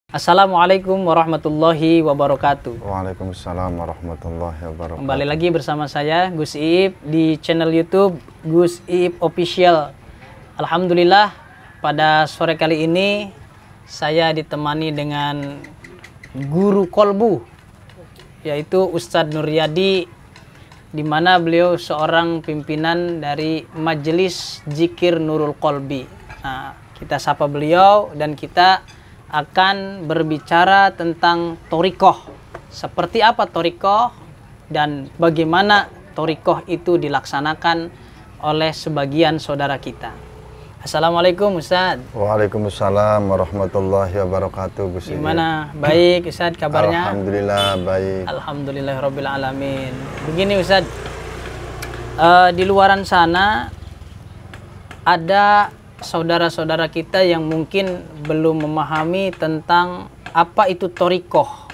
Assalamualaikum warahmatullahi wabarakatuh. Waalaikumsalam warahmatullahi wabarakatuh. Kembali lagi bersama saya Gus Iip di channel YouTube Gus Iip Official. Alhamdulillah pada sore kali ini saya ditemani dengan guru kolbu, yaitu Ustadz Nuryadi, di mana beliau seorang pimpinan dari Majelis Zikir Nurul Qalbi. Nah, kita sapa beliau dan kita akan berbicara tentang thoriqoh. Seperti apa thoriqoh dan bagaimana thoriqoh itu dilaksanakan oleh sebagian saudara kita. Assalamualaikum Ustadz. Waalaikumsalam warahmatullahi wabarakatuh. Gus Iip. Gimana? Baik Ustadz kabarnya? Alhamdulillah baik. Alhamdulillahirabbil alamin. Begini Ustadz, di luaran sana ada saudara-saudara kita yang mungkin belum memahami tentang apa itu thoriqoh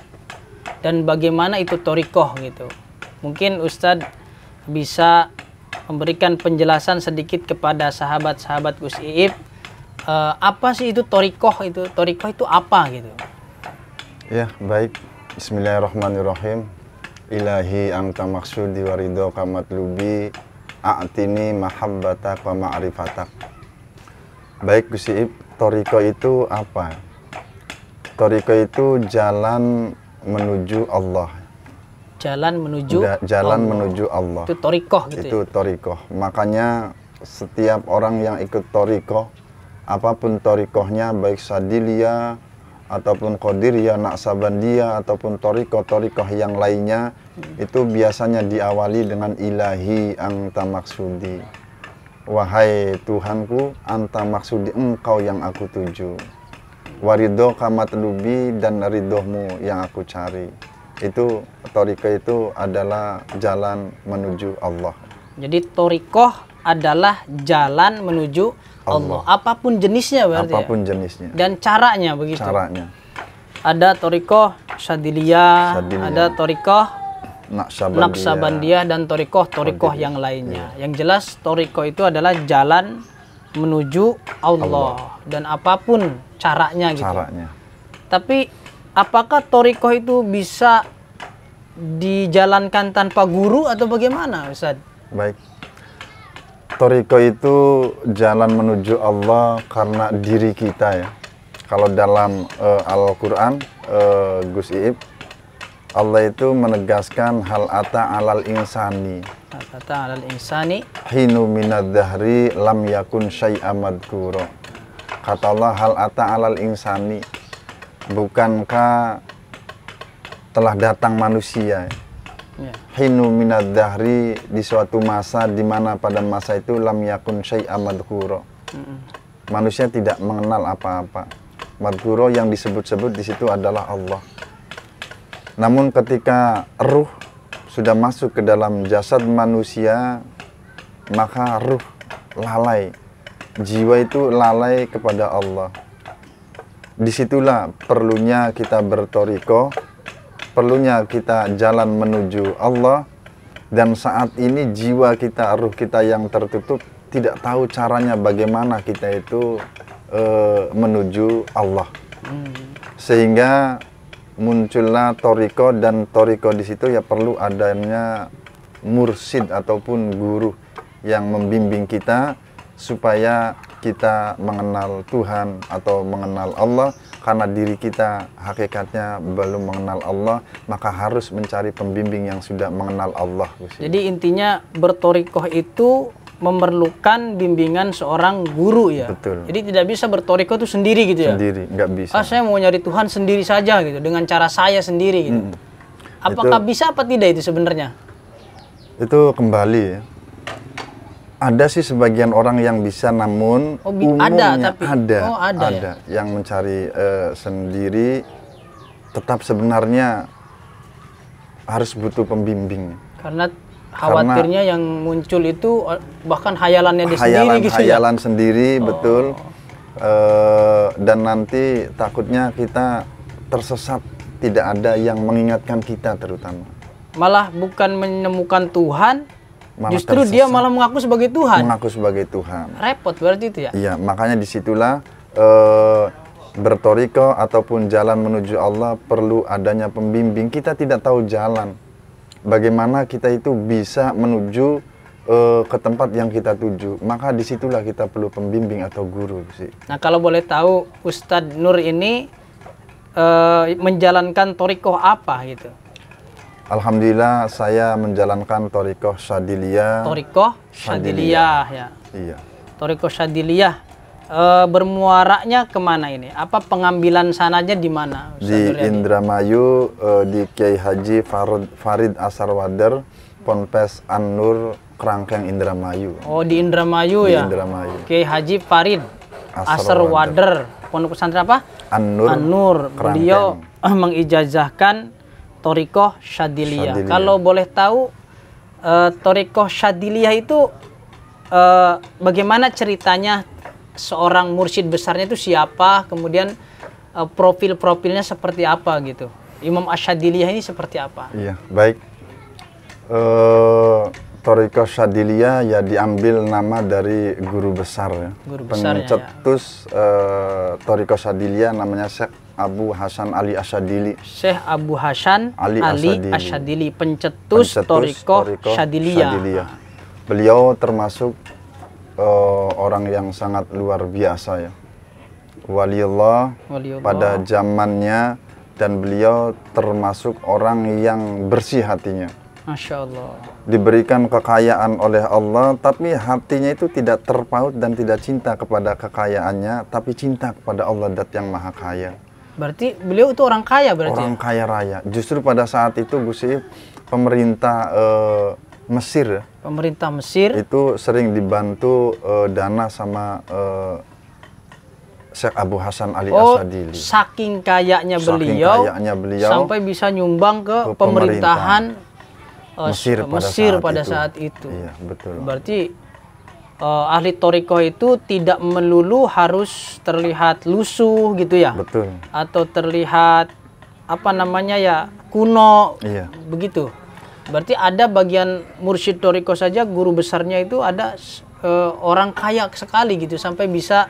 dan bagaimana itu thoriqoh gitu. Mungkin Ustadz bisa memberikan penjelasan sedikit kepada sahabat-sahabat Gus Iip, apa sih itu thoriqoh itu? Thoriqoh itu apa gitu? Ya, baik. Bismillahirrahmanirrahim. Ilahi anta maksudi wa ridhoka matlubi a'tini mahabbatak wa ma'rifatak. Baik Gus Iip, thoriqoh itu apa? Thoriqoh itu jalan menuju Allah. Jalan menuju Jalan Allah. menuju Allah. Itu thoriqoh gitu. Itu thoriqoh. Makanya setiap orang yang ikut thoriqoh, apapun thoriqohnya, baik Sadiliyah ataupun Qadiriyah, Naqsabandiyah ataupun thoriqoh yang lainnya, itu biasanya diawali dengan ilahi anta maksudi. Wahai Tuhanku, anta maksudi, engkau yang aku tuju. Waridhoka matlubi, dan ridhomu yang aku cari. Itu thoriqoh itu adalah jalan menuju Allah. Jadi thoriqoh adalah jalan menuju Allah. Apapun jenisnya berarti. Apapun ya? jenisnya. Dan caranya begitu. Caranya. Ada thoriqoh Sadiliyah, ada thoriqoh Naqsabandiyah dan thoriqoh yang lainnya. Yang jelas thoriqoh itu adalah jalan menuju Allah. Dan apapun caranya gitu. Tapi apakah thoriqoh itu bisa dijalankan tanpa guru atau bagaimana Ustadz? Baik. Thoriqoh itu jalan menuju Allah karena diri kita ya. Kalau dalam Al-Quran, Gus Iip, Allah itu menegaskan hal ata alal insani. Hal ata alal insani. Hinu minad dahri lam yakun syai'am madhkuro. Kata Allah, hal ata alal insani. Bukankah telah datang manusia? Ya. Hinu minad dahri, di suatu masa di mana pada masa itu lam yakun syai'am madhkuro. Manusia tidak mengenal apa-apa. Madhkuro yang disebut-sebut di situ adalah Allah. Namun ketika ruh sudah masuk ke dalam jasad manusia, maka ruh lalai, jiwa itu lalai kepada Allah. Disitulah perlunya kita berthoriqoh, perlunya kita jalan menuju Allah. Dan saat ini jiwa kita, ruh kita yang tertutup, tidak tahu caranya bagaimana kita itu menuju Allah. Sehingga muncullah thoriqoh, dan thoriqoh di situ ya perlu adanya mursid ataupun guru yang membimbing kita supaya kita mengenal Tuhan atau mengenal Allah. Karena diri kita hakikatnya belum mengenal Allah, maka harus mencari pembimbing yang sudah mengenal Allah. Jadi intinya berthoriqoh itu memerlukan bimbingan seorang guru ya. Betul. Jadi tidak bisa berthoriqoh itu sendiri gitu ya. Sendiri, nggak bisa. Saya mau nyari Tuhan sendiri saja gitu, dengan cara saya sendiri gitu. Apakah bisa apa tidak itu sebenarnya? Itu kembali ya. Ada sih sebagian orang yang bisa, namun umumnya ada yang mencari sendiri, tetap sebenarnya harus butuh pembimbing. Karena khawatirnya yang muncul itu bahkan hayalannya dia sendiri gitu ya? Hayalan sendiri, betul. Dan nanti takutnya kita tersesat, tidak ada yang mengingatkan kita terutama. Malah bukan menemukan Tuhan, justru tersesat. Dia malah mengaku sebagai Tuhan. Mengaku sebagai Tuhan. Repot berarti itu ya? Iya, makanya disitulah bertoriko ataupun jalan menuju Allah perlu adanya pembimbing. Kita tidak tahu jalan. Bagaimana kita itu bisa menuju ke tempat yang kita tuju. Maka disitulah kita perlu pembimbing atau guru sih. Nah, kalau boleh tahu Ustadz Nur ini menjalankan torikoh apa gitu? Alhamdulillah saya menjalankan torikoh Syadiliyah. Torikoh Syadiliyah ya. Iya. Torikoh Syadiliyah. Bermuaranya kemana ini? Apa pengambilan sananya di mana? Di Indramayu, di Kiai Haji Farid Asarwader, Ponpes An-Nur, Kerangkeng Indramayu. Oh, di Indramayu Di ya? Indramayu. Kiai Haji Farid Asarwader, Pondok Pesantren apa? An-Nur, Beliau mengijazahkan Torikoh Syadiliyah. Kalau boleh tahu, Torikoh Syadiliyah itu bagaimana ceritanya? Seorang mursyid besarnya itu siapa, kemudian profil-profilnya seperti apa gitu. Imam Asyadiliyah ini seperti apa? Iya, baik. Torikoh Syadiliyah ya diambil nama dari guru besar ya. Guru besarnya, pencetus Torikoh Syadiliyah namanya Syekh Abu Hasan Ali Asyadili. Syekh Abu Hasan Ali Asyadili, pencetus Torikoh Syadiliyah. Beliau termasuk orang yang sangat luar biasa ya, waliullah pada zamannya, dan beliau termasuk orang yang bersih hatinya. Masya Allah. Diberikan kekayaan oleh Allah, tapi hatinya itu tidak terpaut dan tidak cinta kepada kekayaannya, tapi cinta kepada Allah Dat yang Maha Kaya. Berarti beliau itu orang kaya berarti? Orang kaya raya. Justru pada saat itu Gus Iip, pemerintah Mesir, pemerintah Mesir itu sering dibantu dana sama Syekh Abu Hasan Ali Asyadili. Saking kayaknya beliau sampai bisa nyumbang ke pemerintahan Mesir pada saat itu. Iya, betul. Berarti ahli torikoh itu tidak melulu harus terlihat lusuh gitu ya? Betul. Atau terlihat apa namanya ya, kuno, iya, begitu. Berarti ada bagian mursyid toriko saja, guru besarnya itu ada orang kaya sekali gitu, sampai bisa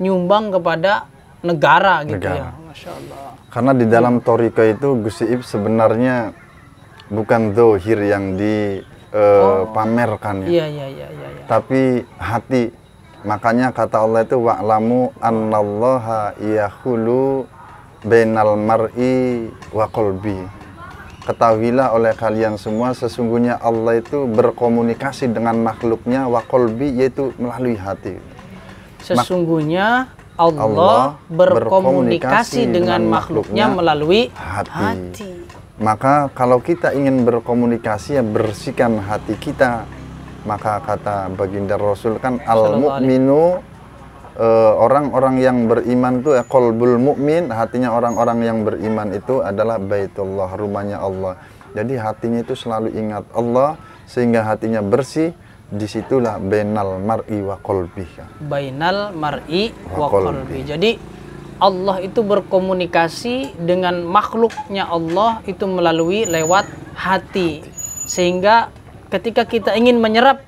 nyumbang kepada negara gitu ya. Masya Allah. Karena di dalam toriko itu Gus Iip sebenarnya bukan zahir yang dipamerkan ya. Iya. Tapi hati. Makanya kata Allah itu wa'lamu annallaha yahulu bainal mar'i wa qalbi. Ketahuilah oleh kalian semua, sesungguhnya Allah itu berkomunikasi dengan makhluknya wa qalbi, yaitu melalui hati. Sesungguhnya Allah berkomunikasi dengan makhluknya melalui hati. Maka kalau kita ingin berkomunikasi, ya bersihkan hati kita. Maka kata baginda Rasul kan al-mu'minu, orang-orang yang beriman itu qalbul mu'min, hatinya orang-orang yang beriman itu adalah baitullah, rumahnya Allah. Jadi hatinya itu selalu ingat Allah sehingga hatinya bersih. Disitulah bainal mar'i wa qalbi. Bainal mar'i wa qalbi. Jadi Allah itu berkomunikasi dengan makhluknya Allah itu melalui lewat hati. Sehingga ketika kita ingin menyerap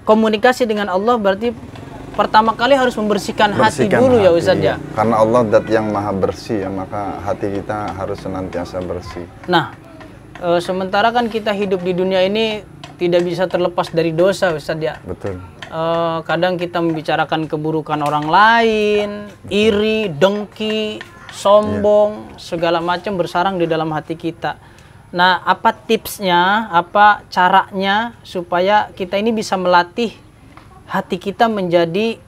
komunikasi dengan Allah, berarti pertama kali harus membersihkan hati dulu ya Ustadz ya. Karena Allah Dat yang Maha bersih ya, maka hati kita harus senantiasa bersih. Nah, sementara kan kita hidup di dunia ini tidak bisa terlepas dari dosa Ustadz ya. Betul. Kadang kita membicarakan keburukan orang lain, iri, dengki, sombong, segala macam bersarang di dalam hati kita. Nah, apa tipsnya, apa caranya supaya kita ini bisa melatih hati kita menjadi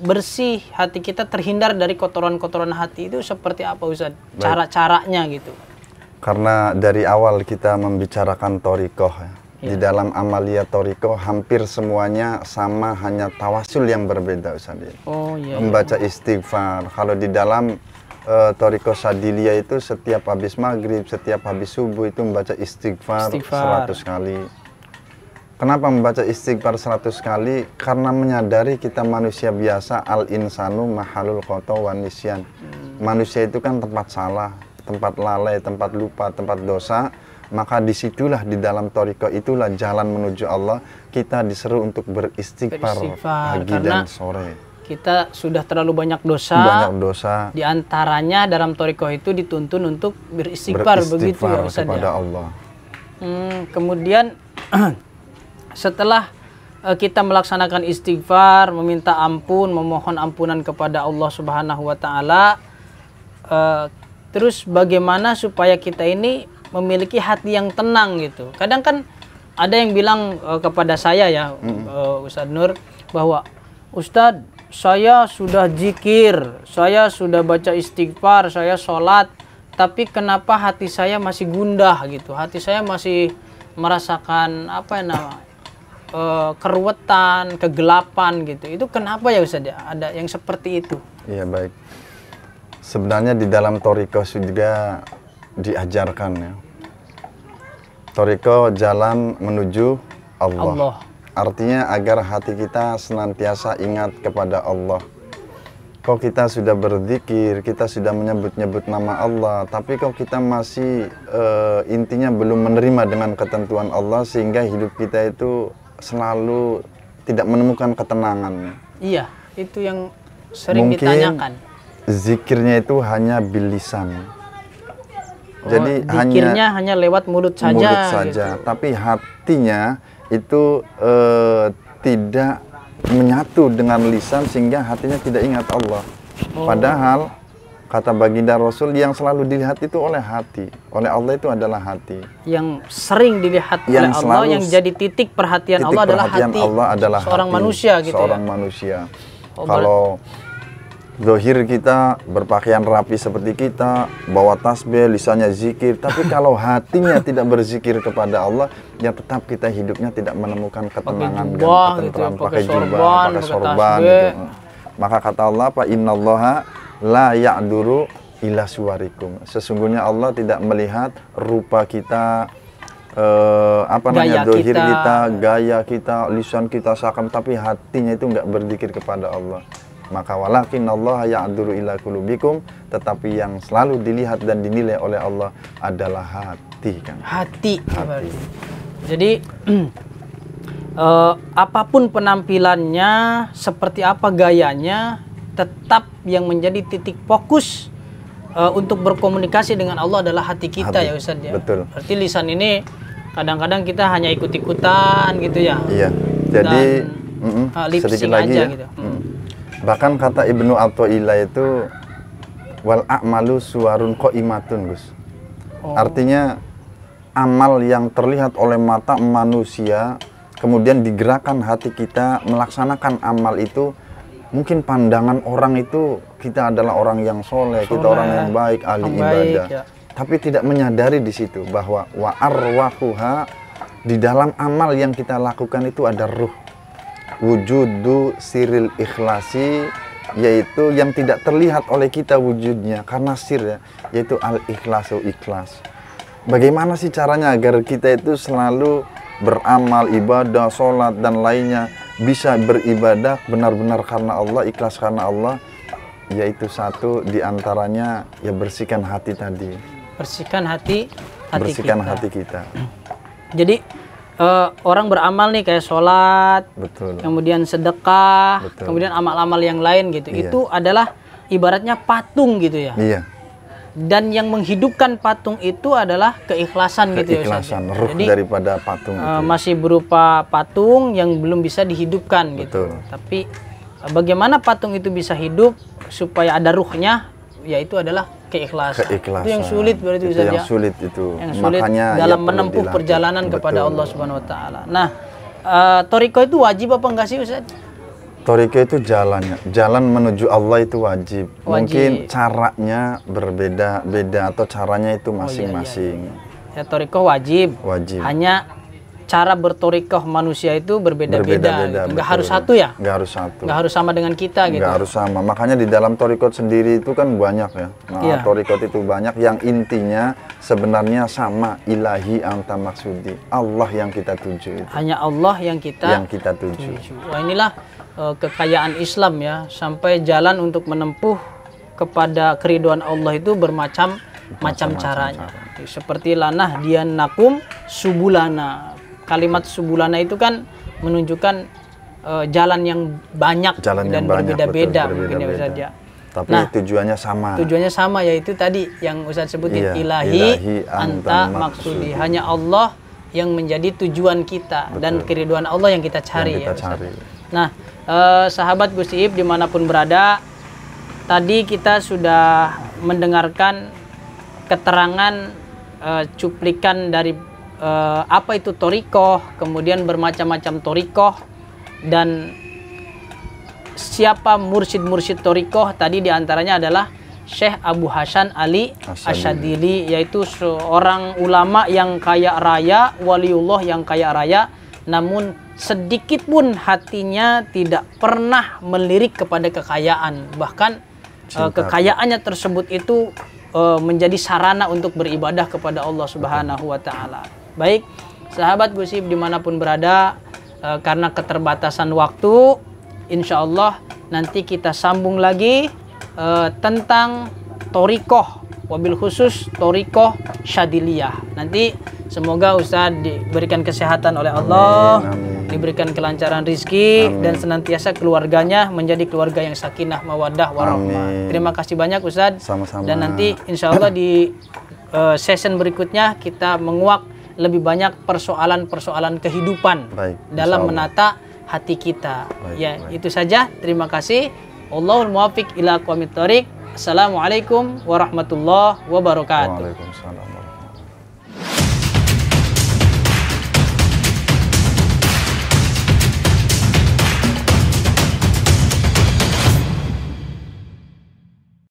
bersih, hati kita terhindar dari kotoran-kotoran hati itu seperti apa Ustadz? Cara-caranya gitu. Karena dari awal kita membicarakan torikoh ya. Di dalam amalia torikoh hampir semuanya sama, hanya tawasul yang berbeda Ustadz. Oh iya. Membaca istighfar. Kalau di dalam torikoh Syadiliyah itu setiap habis maghrib, setiap habis subuh itu membaca istighfar 100 kali. Kenapa membaca istighfar 100 kali? Karena menyadari kita manusia biasa, al-insanu mahalul khoto wa nisyan. Manusia itu kan tempat salah, tempat lalai, tempat lupa, tempat dosa. Maka disitulah di dalam toriko itulah jalan menuju Allah. Kita diseru untuk beristighfar pagi dan sore. kita sudah terlalu banyak dosa. Banyak dosa. Di antaranya dalam thariqah itu dituntun untuk beristighfar begitu ya Ustaz kepada ya. Allah. Kemudian setelah kita melaksanakan istighfar, meminta ampun, memohon ampunan kepada Allah Subhanahu wa taala, terus bagaimana supaya kita ini memiliki hati yang tenang gitu. Kadang kan ada yang bilang kepada saya ya, Ustadz Nur, bahwa Ustadz, saya sudah zikir, saya sudah baca istighfar, saya sholat, tapi kenapa hati saya masih gundah gitu, hati saya masih merasakan apa ya nama, keruwetan, kegelapan gitu. Itu kenapa ya Ustadz ya? Ada yang seperti itu? Iya, baik. Sebenarnya di dalam thariqah juga diajarkan ya. Thariqah jalan menuju Allah. Artinya agar hati kita senantiasa ingat kepada Allah. Kok kita sudah berzikir, kita sudah menyebut-nyebut nama Allah, tapi kok kita masih intinya belum menerima dengan ketentuan Allah, sehingga hidup kita itu selalu tidak menemukan ketenangan. Iya, itu yang sering ditanyakan. Zikirnya itu hanya bilisan. Jadi hanya lewat mulut saja. Mulut saja, gitu. Tapi hatinya itu tidak menyatu dengan lisan, sehingga hatinya tidak ingat Allah. Padahal kata baginda Rasul, yang selalu dilihat itu oleh hati, oleh Allah itu adalah hati. Yang sering dilihat oleh Allah, yang jadi titik perhatian Allah adalah hati. Allah adalah seorang hati, manusia gitu seorang ya. Manusia. Kalau zahir kita berpakaian rapi seperti kita, bawa tasbih, lisannya zikir, tapi kalau hatinya tidak berzikir kepada Allah, ya tetap kita hidupnya tidak menemukan ketenangan dan ketentraman. Pakai jubah, pakai sorban gitu. Maka kata Allah, apa? Innallaha la ya'duru ila suwarikum. Sesungguhnya Allah tidak melihat rupa kita, zahir kita, gaya kita, lisan kita seakan, tapi hatinya itu enggak berzikir kepada Allah. Maka walakin Allah ya'duru ila qulubikum, tetapi yang selalu dilihat dan dinilai oleh Allah adalah hati kan. Hati. Jadi apapun penampilannya, seperti apa gayanya, tetap yang menjadi titik fokus untuk berkomunikasi dengan Allah adalah hati kita, ya Ustadz ya. Betul. Berarti lisan ini kadang-kadang kita hanya ikut-ikutan gitu ya. Iya. Jadi sedikit lagi aja, ya. Gitu. Bahkan kata Ibnu Athaillah itu wal a'malu suwarun qaimatun, Gus. Artinya amal yang terlihat oleh mata manusia, kemudian digerakkan hati kita melaksanakan amal itu, mungkin pandangan orang itu kita adalah orang yang soleh, kita orang yang baik, ahli ibadah. Ya. Tapi tidak menyadari di situ bahwa wa arwahuha, di dalam amal yang kita lakukan itu ada ruh. Wujudu siril ikhlasi, yaitu yang tidak terlihat oleh kita wujudnya karena sir ya, yaitu al-ikhlasu, ikhlas. Bagaimana sih caranya agar kita itu selalu beramal, ibadah, sholat dan lainnya bisa beribadah benar-benar karena Allah, ikhlas karena Allah? Yaitu satu diantaranya ya bersihkan hati tadi. Bersihkan hati kita. Jadi orang beramal nih kayak sholat, betul, kemudian sedekah, betul, kemudian amal-amal yang lain gitu. Iya. Itu adalah ibaratnya patung gitu ya. Iya. Dan yang menghidupkan patung itu adalah keikhlasan gitu ya. Keikhlasan, ruh jadi, daripada patung itu. Masih berupa patung yang belum bisa dihidupkan gitu. Betul. Tapi bagaimana patung itu bisa hidup supaya ada ruhnya? Yaitu adalah keikhlasan. Itu yang sulit berarti itu yang sulit itu. Yang sulit makanya dalam menempuh perjalanan kepada Allah Subhanahu wa taala. Nah, thariqah itu wajib apa enggak sih Ustaz? Thariqah itu jalannya, jalan menuju Allah itu wajib. Mungkin caranya berbeda-beda atau caranya itu masing-masing. Ya, thariqah wajib. Hanya cara berthariqah manusia itu berbeda-beda. Nggak harus satu ya? Nggak harus satu. Nggak harus sama dengan kita gitu. Nggak harus sama. Makanya di dalam thariqah sendiri itu kan banyak ya. Nah, thariqah itu banyak yang intinya sebenarnya sama, ilahi anta maksudi. Allah yang kita tuju itu. Hanya Allah yang kita tuju. Wah, inilah kekayaan Islam ya. Sampai jalan untuk menempuh kepada keriduan Allah itu bermacam-macam caranya. Seperti lanah dianakum subulana. Kalimat subulana itu kan menunjukkan jalan yang banyak Jalan dan yang banyak, berbeda-beda betul, mungkin ya berbeda-beda. Ustadz ya. Tapi Nah, tujuannya sama. tujuannya sama, yaitu tadi yang Ustadz sebutin, Iya, ilahi anta anta maksudi. Hanya Allah yang menjadi tujuan kita dan keriduan Allah yang kita cari. Yang kita ya, Ustadz. cari. Nah, sahabat Gus Iib dimanapun berada, tadi kita sudah mendengarkan keterangan cuplikan dari apa itu thoriqoh, kemudian bermacam-macam thoriqoh, dan siapa mursyid-mursyid thoriqoh. Tadi diantaranya adalah Syekh Abu Hasan Ali Asyadili, yaitu seorang ulama yang kaya raya, waliullah yang kaya raya, namun sedikit pun hatinya tidak pernah melirik kepada kekayaan. Bahkan kekayaannya tersebut itu menjadi sarana untuk beribadah kepada Allah Subhanahu wa Ta'ala. Baik, sahabat Gus Iib dimanapun berada, karena keterbatasan waktu, insya Allah nanti kita sambung lagi tentang thoriqoh, wabil khusus thoriqoh Syadiliyah. Nanti semoga Ustadz diberikan kesehatan oleh Allah, Amin. diberikan kelancaran rizki, Amin. dan senantiasa keluarganya menjadi keluarga yang sakinah, mawaddah, warahmah. Amin. Terima kasih banyak Ustadz. Sama-sama. Dan nanti insya Allah di session berikutnya kita menguak lebih banyak persoalan-persoalan kehidupan Baik, dalam insyaallah. menata hati kita. Baik, Ya, baik. itu saja. Terima kasih. Wallahul muwaffiq ila aqwamit thoriq. Assalamualaikum warahmatullahi wabarakatuh. Waalaikumsalam.